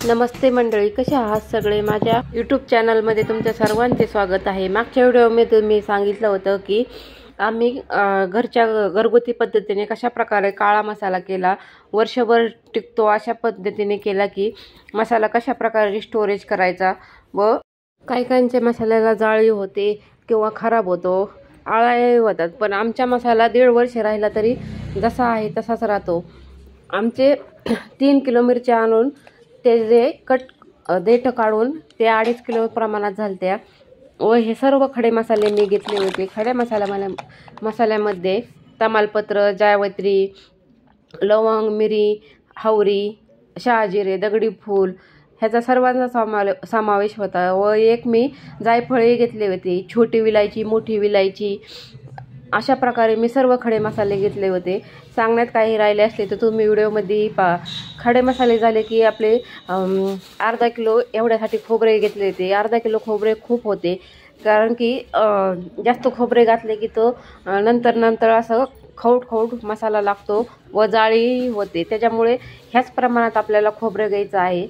नमस्ते मंडळी, कसे आहात सगळे। माझ्या यूट्यूब चॅनलमध्ये तुमच्या सर्वांचे स्वागत आहे। मागच्या व्हिडिओमध्ये मी सांगितलं होतं की आम्ही घरच्या घरगुती पद्धतीने कशा प्रकारे काळा मसाला केला, वर्षभर टिकतो अशा पद्धतीने केला की मसाला कशा प्रकारे स्टोरेज करायचा व काही मसाल्याला जाळी होते किंवा खराब होतो, आळ्या होतात, पण आमचा मसाला 1.5 वर्ष राहिला तरी जसा आहे तसाच राहतो। आमचे 3 किलो मिरच्या आणून ते जे देठ काढून ते 2.5 किलो प्रमाणात झालत्या व हे सर्व खडे मसाले मी घेतले होते। खडे मसाल्यामध्ये तमालपत्र, जायपत्री, लवंग, मिरी, हावरी, शहाजिरे, दगडी फूल ह्याचा सर्वांचा समावेश होता व एक मी जायफळे घेतले होते, छोटी विलायची, मोठी विलायची, अशा प्रकारे मी सर्व खडे मसाले घेतले होते। सांगण्यात काही राहिले असले तर तुम्ही व्हिडिओमध्ये पहा। खडे मसाले झाले की आपले अर्धा किलो एवढ्यासाठी खोबरे घेतले होते। अर्धा किलो खोबरे खूप होते, कारण की जास्त खोबरे घातले की तो नंतर असं खौट मसाला लागतो व जाळी होते। त्याच्यामुळे ह्याच प्रमाणात आपल्याला खोबरे घ्यायचं आहे,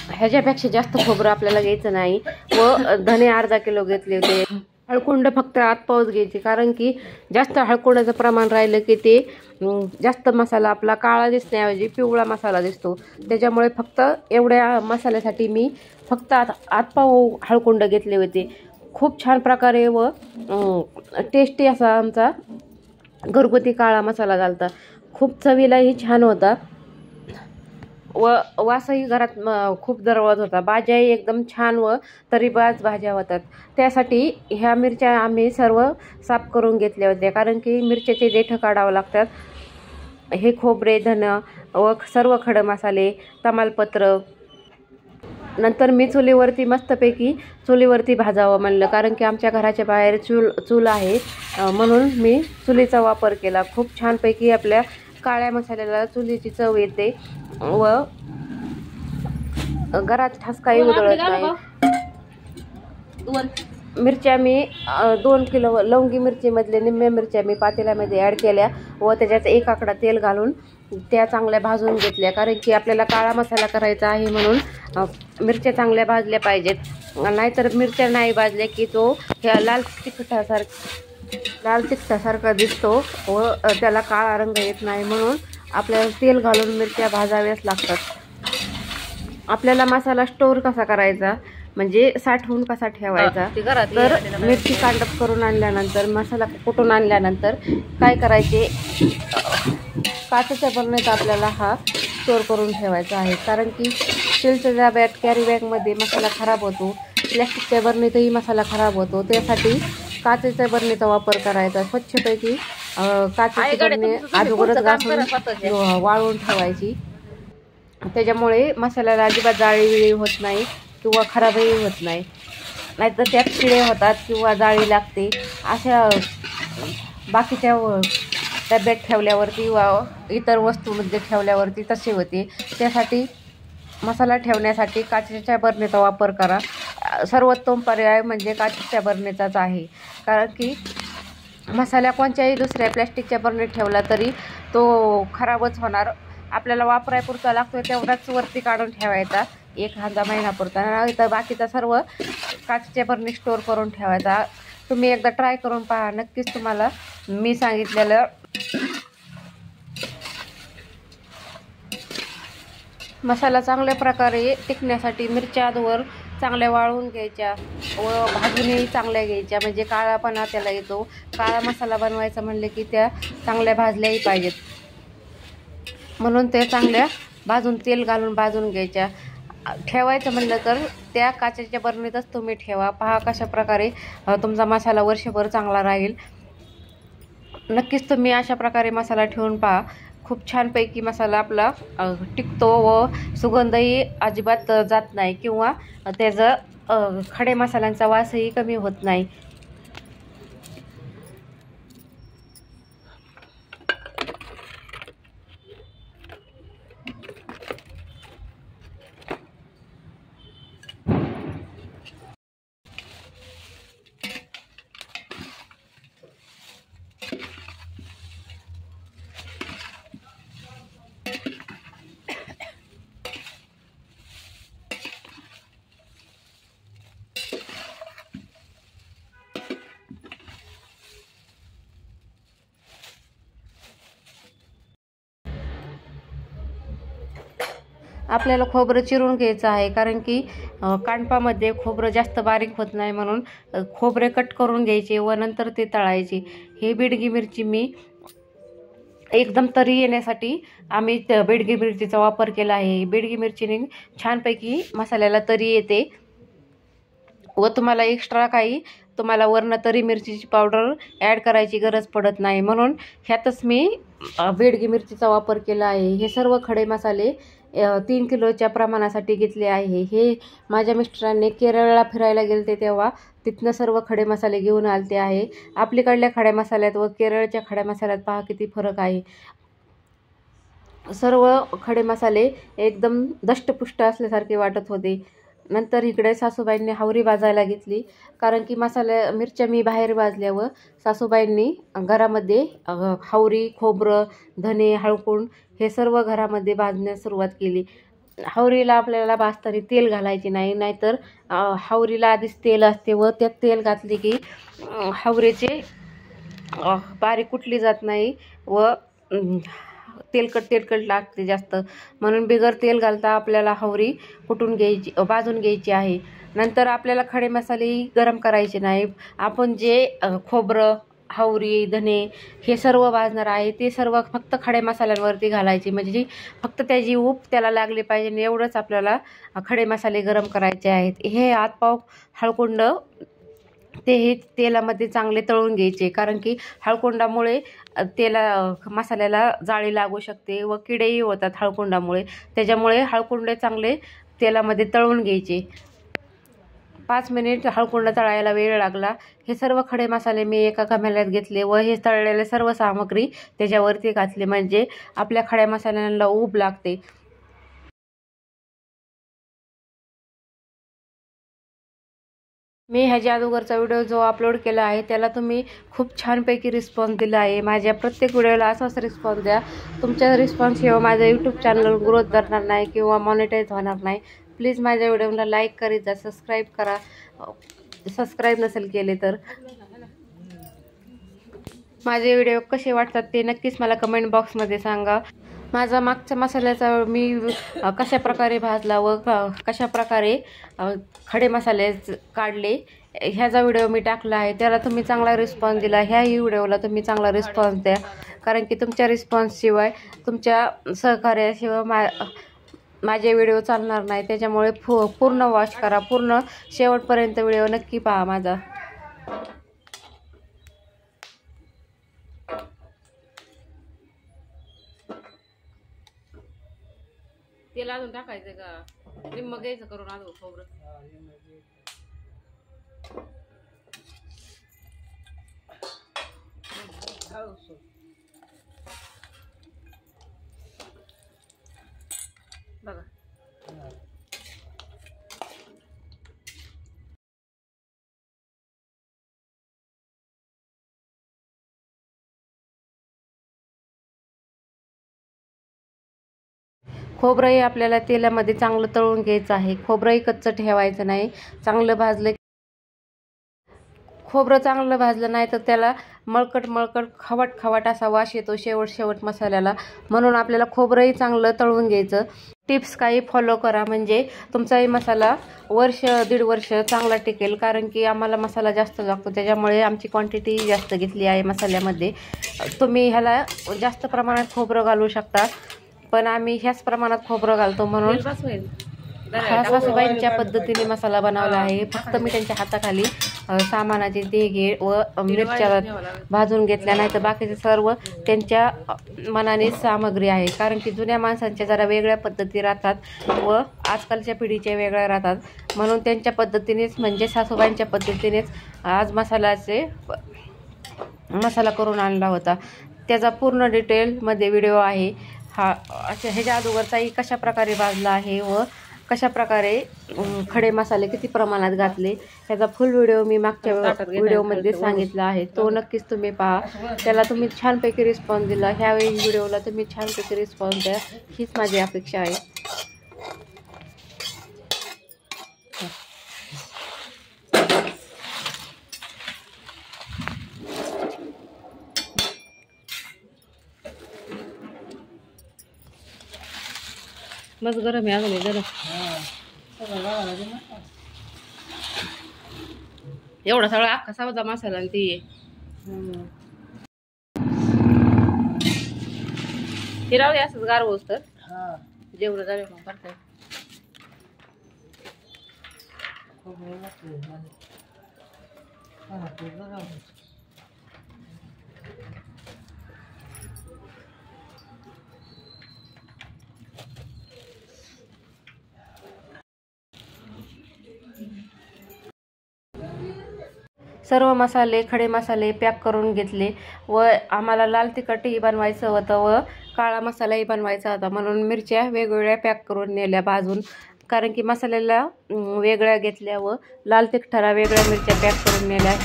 ह्याच्यापेक्षा जास्त खोबरं आपल्याला घ्यायचं नाही। व धने अर्धा किलो घेतले होते। हळकुंड फक्त आतपावच घ्यायचे, कारण की जास्त हळकुंडाचं प्रमाण राहिलं की ते जास्त मसाला आपला काळा दिसण्याऐवजी पिवळा मसाला दिसतो। त्याच्यामुळे फक्त एवढ्या मसाल्यासाठी मी फक्त आतपाव हळकुंड घेतले होते। खूप छान प्रकारे व टेस्टी असा आमचा घरगुती काळा मसाला झालता। खूप चवीलाही छान होता व वासही घरात खूप दरवळत होता। भाज्याही एकदम छान व तरीबाज भाज्या होतात। त्यासाठी ह्या मिरच्या आम्ही सर्व साफ करून घेतल्या होत्या, कारण की मिरच्याचे देठ काढावं लागतात। हे खोबरे, धन व सर्व खडे मसाले, तमालपत्र, नंतर मी चुलीवरती मस्तपैकी भाजावं म्हणलं, कारण की आमच्या घराच्या बाहेर चूल आहे, म्हणून मी चुलीचा वापर केला। खूप छानपैकी आपल्या काळ्या मसाल्याला चुलीची चव येते व घरात ठसकाही उधळत नाही। मिरच्या मी 2 किलो लवंगी मिरचीमधले निम्म्या मिरच्या मी पातेल्यामध्ये ॲड केल्या व त्याच्यात 1 आकडा तेल घालून त्या चांगल्या भाजून घेतल्या, कारण की आपल्याला काळा मसाला करायचा आहे म्हणून मिरच्या चांगल्या भाजल्या पाहिजेत। नाहीतर मिरच्या नाही भाजल्या की तो ह्या लाल तिखटासारखा दिसतो व त्याला काळा रंग येत नाही, म्हणून आपल्याला तेल घालून मिरच्या भाजाव्याच लागतात। आपल्याला मसाला स्टोअर कसा करायचा, म्हणजे साठवून कसा ठेवायचा, तर मिरची कांडप करून आणल्यानंतर, मसाला कुटून आणल्यानंतर काय करायचे, काचेच्या बरणीत आपल्याला हा स्टोअर करून ठेवायचा आहे, कारण की स्टीलच्या डब्यात, कॅरी बॅगमध्ये मसाला खराब होतो, प्लॅस्टिकच्या बरणीतही मसाला खराब होतो। त्यासाठी काचेच्या बरणीचा वापर करायचा। स्वच्छपैकी काचेची बरणी अगोदरच घासून वाळवून ठेवायची, त्याच्यामुळे मसाल्याला अजिबात जाळी होत नाही किंवा खराबही होत नाही। नाहीतर त्यात किडे होतात किंवा जाळी लागते। अशा बाकीच्या डब्यात ठेवल्यावरती व इतर वस्तूमध्ये ठेवल्यावरती तसे होते। त्यासाठी मसाला ठेवण्यासाठी काचेच्या बरणीचा वापर करा। सर्वोत्तम पर्याय म्हणजे काचेच्या बरणीचाच आहे, कारण की मसाला कोणत्याही दुसऱ्या प्लॅस्टिकच्या बरणीत ठेवला तरी तो खराबच होणार। आपल्याला वापरायपुरता लागतो तेवढाच वरती काढून ठेवायचा, 1 महिनापुरता, नाही तर बाकीचा सर्व काचेच्या बरणीत स्टोअर करून ठेवायचा। तुम्ही एकदा ट्राय करून पहा, नक्कीच तुम्हाला मी सांगितलेलं मसाला चांगल्या प्रकारे टिकण्यासाठी मिरच्या अगोदर चांगल्या वाळवून घ्यायच्या व भाजूनही चांगल्या घ्यायच्या, म्हणजे काळापणा त्याला येतो। काळा मसाला बनवायचा म्हणले की त्या चांगल्या भाजल्याही पाहिजेत, म्हणून त्या चांगल्या भाजून तेल घालून भाजून घ्यायच्या। ठेवायचं म्हणलं तर त्या काचेच्या बरणीतच तुम्ही ठेवा। पहा कशा प्रकारे तुमचा मसाला वर्षभर चांगला राहील। नक्कीच तुम्ही अशा प्रकारे मसाला ठेवून पहा। खूप छानपैकी मसाला आपला टिकतो व सुगंधही अजिबात जात नाही किंवा त्याचं खडे मसाल्यांचा वासही कमी होत नाही। आपल्याला खोबरं चिरून घ्यायचं आहे, कारण की कांडपामध्ये खोबरं जास्त बारीक होत नाही, म्हणून खोबरे कट करून घ्यायचे व नंतर ते तळायचे. हे बेडगी मिरची मी एकदम तरी येण्यासाठी आम्ही बेडगी मिरचीचा वापर केला आहे. बेडगी मिरचीने छानपैकी मसाल्याला तरी येते व तुम्हाला एक्स्ट्रा काही वरनं तरी मिरचीची पावडर ॲड करायची गरज पडत नाही, म्हणून ह्यातच मी बेडगी मिरचीचा वापर केला आहे. हे सर्व खडे मसाले 3 किलोच्या प्रमाणासाठी घेतले आहे. हे माझ्या मिस्टरांनी केरळला फिरायला गेले तेव्हा तिथनं सर्व खडे मसाले घेऊन आले आहे. आपल्याकडल्या खड्या मसाल्यात व केरळच्या खड्या मसाल्यात पहा किती फरक आहे. सर्व खडे मसाले एकदम दष्टपुष्ट असल्यासारखे वाटत होते. नंतर इकडे सासूबाईंनी हावरी भाजायला घेतली, कारण की मिरच्या मी बाहेर भाजल्या व सासूबाईंनी घरामध्ये हावरी, खोबरं, धने, हळकुंड हे सर्व घरामध्ये भाजण्यास सुरुवात केली. हावरीला आपल्याला भाजताना तेल घालायचे नाही, नाहीतर हावरीला आधीच तेल असते व त्यात तेल घातले की हावरीचे बारीक कुटली जात नाही व तेलकट लागते जास्त, म्हणून बिगर तेल घालता आपल्याला हावरी भाजून घ्यायची आहे. नंतर आपल्याला खडे मसाले गरम करायचे नाही. आपण जे खोबरं, हावरी, धने हे सर्व भाजणार आहे ते सर्व फक्त खडे मसाल्यांवरती घालायचे, म्हणजे फक्त त्याची ऊब त्याला लागली पाहिजे, एवढंच आपल्याला खडे मसाले गरम करायचे आहेत. हे हातपाव हळकुंड हे तेलामध्ये चांगले तळून घ्यायचे, कारण की हळकुंडामुळे मसाल्याला जाळी लागू शकते व किडेही होतात हळकुंडामुळे. त्याच्यामुळे हळकुंडे चांगले तेलामध्ये तळून घ्यायचे. 5 मिनिट हळकुंड तळायला वेळ लागला. हे सर्व खडे मसाले मी एका गमेल्यात घेतले व हे तळलेले सर्व सामग्री त्याच्यावरती घातली, म्हणजे आपल्या खड्या मसाल्यांना ऊब लागते. मी ह्याच्या अगोदरचा व्हिडिओ जो अपलोड केला आहे त्याला तुम्ही खूप छानपैकी रिस्पॉन्स दिला आहे. माझ्या प्रत्येक व्हिडिओला असाच रिस्पॉन्स द्या. तुमच्या रिस्पॉन्सशिवाय माझं यूट्यूब चॅनल ग्रोथ करणार नाही किंवा मॉनिटाईज होणार नाही. प्लीज माझ्या व्हिडिओला लाईक करीत जा, सबस्क्राईब करा, सबस्क्राईब नसेल केले तर. माझे व्हिडिओ कसे वाटतात ते नक्कीच मला कमेंट बॉक्समध्ये सांगा. माझा मागच्या मसाल्याचा मी कशा प्रकारे भाजला व कशा प्रकारे खडे मसाले काढले ह्याचा व्हिडिओ मी टाकला आहे, त्याला तुम्ही चांगला रिस्पॉन्स दिला. ह्याही व्हिडिओला तुम्ही चांगला रिस्पॉन्स द्या, कारण की तुमच्या रिस्पॉन्सशिवाय, तुमच्या सहकार्याशिवाय माझे व्हिडिओ चालणार नाही. त्याच्यामुळे पूर्ण वॉच करा, पूर्ण शेवटपर्यंत व्हिडिओ नक्की पहा माझा. तेल अजून टाकायचं का? निम्म घ्यायचं करून अजून खोबरं. बघा खोबरंही आपल्याला तेलामध्ये चांगलं तळून घ्यायचं आहे. खोबरंही कच्चं ठेवायचं नाही. चांगलं भाजलं, खोबरं चांगलं भाजलं नाही तर त्याला मळकट खवट असा वास येतो शेवट मसाल्याला, म्हणून आपल्याला खोबरंही चांगलं तळून घ्यायचं. टिप्स काही फॉलो करा, म्हणजे तुमचाही मसाला वर्ष 1.5 वर्ष चांगला टिकेल, कारण की आम्हाला मसाला जास्त लागतो, त्याच्यामुळे आमची क्वांटिटी जास्त घेतली आहे मसाल्यामध्ये. तुम्ही ह्याला जास्त प्रमाणात खोबरं घालू शकता, पण आम्ही ह्याच प्रमाणात खोबरं घालतो, म्हणून सासूबाईंच्या पद्धतीने मसाला बनवला आहे. फक्त मी त्यांच्या हाताखाली सामानाचे देगे व मिरच्या भाजून घेतल्या, नाही तर बाकीचे सर्व त्यांच्या मनाने सामग्री आहे, कारण की जुन्या माणसांच्या जरा वेगळ्या पद्धती राहतात व आजकालच्या पिढीच्या वेगळ्या राहतात, म्हणून त्यांच्या पद्धतीनेच, म्हणजे सासूबाईंच्या पद्धतीनेच आज मसाला करून आणला होता. त्याचा पूर्ण डिटेलमध्ये व्हिडिओ आहे. ह्याच्या अगोदरचाही कशा प्रकारे भाजला आहे व कशा प्रकारे खडे मसाले किती प्रमाणात घातले ह्याचा फुल व्हिडिओ मी मागच्या व्हिडिओमध्ये सांगितला आहे. तो नक्कीच तुम्ही पहा. त्याला तुम्ही छानपैकी रिस्पॉन्स दिला. ह्यावेळी व्हिडिओला तुम्ही छानपैकी रिस्पॉन्स द्या, हीच माझी अपेक्षा आहे. बस गरम आहे अजून जरा एवढा सगळा अख्खा सावधा मसाला आणि ती हे राहू दे असंच गार होस तर जेवढं झालं मग करताय सर्व मसाले खडे मसाले पॅक करून घेतले व आम्हाला लाल तिखटही बनवायचं होतं व काळा मसालाही बनवायचा होता म्हणून मिरच्या वेगवेगळ्या पॅक करून नेल्या भाजून कारण की मसाल्याला वेगळ्या घेतल्या व लाल तिखटाला वेगळ्या मिरच्या पॅक करून नेल्या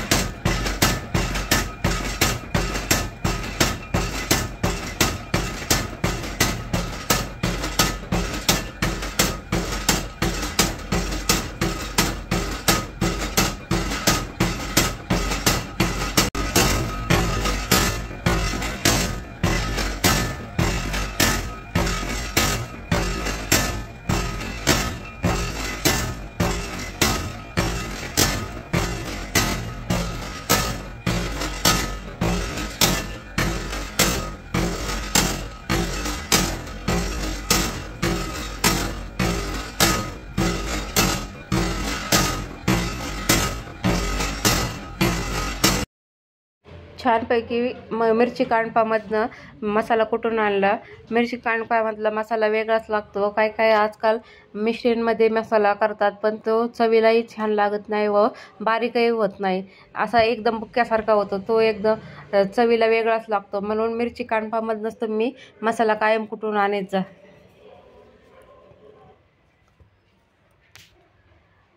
छानपैकी मिरची कांडपामधनं मसाला कुटून आणला मिरची कांडपामधला मसाला वेगळाच लागतो काय काय आजकाल मिश्रणमध्ये मसाला करतात पण तो चवीलाही छान लागत नाही व बारीकही होत नाही असा एकदम बुक्क्यासारखा होतो तो एकदम चवीला वेगळाच लागतो म्हणून मिरची कांडपामधनंच तुम्ही मसाला कायम कुटून आणत जा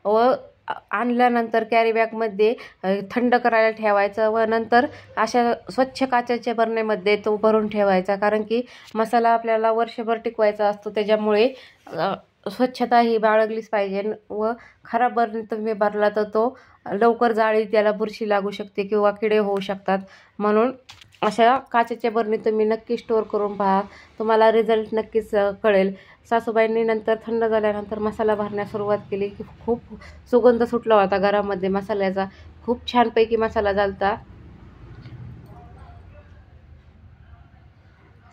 व आणल्यानंतर कॅरी बॅगमध्ये थंड करायला ठेवायचं व नंतर अशा स्वच्छ काचेच्या बरणीमध्ये तो भरून ठेवायचा कारण की मसाला आपल्याला वर्षभर टिकवायचा असतो त्याच्यामुळे स्वच्छता ही बाळगलीच पाहिजे व खराब बरणी तुम्ही भरला तर तो लवकर जाळी त्याला बुरशी लागू शकते किंवा किडे होऊ शकतात म्हणून अशा काचेच्या बरणीत तुम्ही नक्की स्टोअर करून पहा तुम्हाला रिझल्ट नक्कीच कळेल सासूबाईंनी नंतर थंड झाल्यानंतर मसाला भरण्यास सुरुवात केली की खूप सुगंध सुटला होता घरामध्ये मसाल्याचा खूप छानपैकी मसाला झालता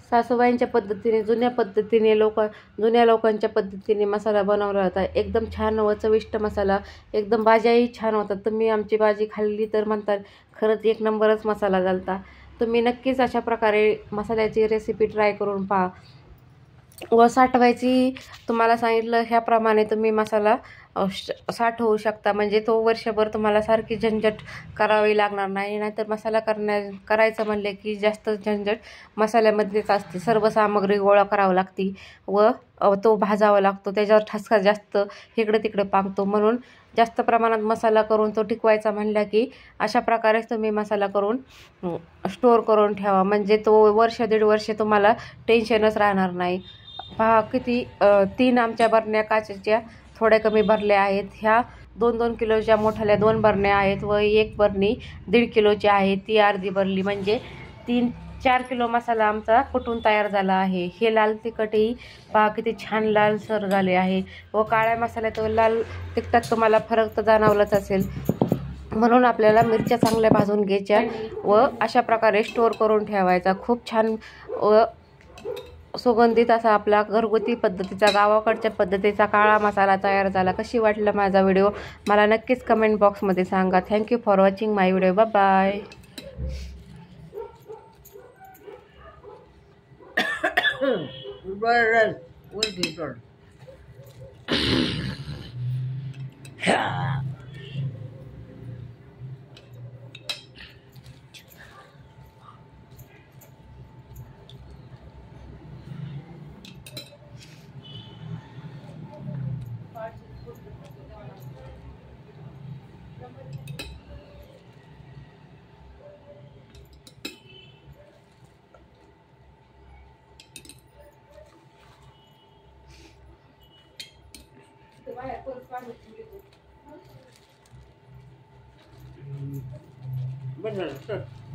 सासूबाईंच्या पद्धतीने जुन्या लोकांच्या पद्धतीने मसाला बनवला होता एकदम छान व चविष्ट मसाला एकदम भाज्याही छान होतात तुम्ही आमची भाजी खाल्ली तर म्हणतात खरंच एक नंबरच मसाला झालता तुम्ही नक्कीच अशा प्रकारे मसाल्याची रेसिपी ट्राय करून पहा व साठवायची तुम्हाला सांगितलं ह्याप्रमाणे तुम्ही मसाला साठवू शकता म्हणजे तो वर्षभर तुम्हाला सारखी झंझट करावी लागणार नाही नाहीतर मसाला करायचं म्हणले की जास्त झंझट मसाल्यामध्येच असते सर्व सामग्री गोळा करावी लागते व तो भाजावा लागतो त्याच्यावर ठसका जास्त इकडे तिकडे पांगतो म्हणून जास्त प्रमाणात मसाला करून तो टिकवायचा म्हणला की अशा प्रकारेच तुम्ही मसाला करून स्टोअर करून ठेवा म्हणजे तो वर्ष दीड वर्ष तुम्हाला टेन्शनच राहणार नाही पहा किती 3 आमच्या बरण्या काचेच्या थोड्या कमी भरल्या आहेत ह्या 2-2 किलोच्या मोठ्याल्या 2 बरण्या आहेत व एक बरणी 1.5 किलोची आहे ती अर्धी भरली म्हणजे 3-4 किलो मसाला आमचा कुटून तयार झाला आहे हे लाल तिखटही पहा किती छान लालसर झाले आहे व काळ्या मसाल्यात व लाल तिखटात तुम्हाला फरक तर जाणवलाच असेल म्हणून आपल्याला मिरच्या चांगल्या भाजून घ्यायच्या व अशा प्रकारे स्टोअर करून ठेवायचा खूप छान व सुगंधित असा आपला घरगुती पद्धतीचा गावाकडच्या पद्धतीचा काळा मसाला तयार झाला कशी वाटलं माझा व्हिडिओ मला नक्कीच कमेंट बॉक्समध्ये सांगा thank you for watching my video bye bye बरं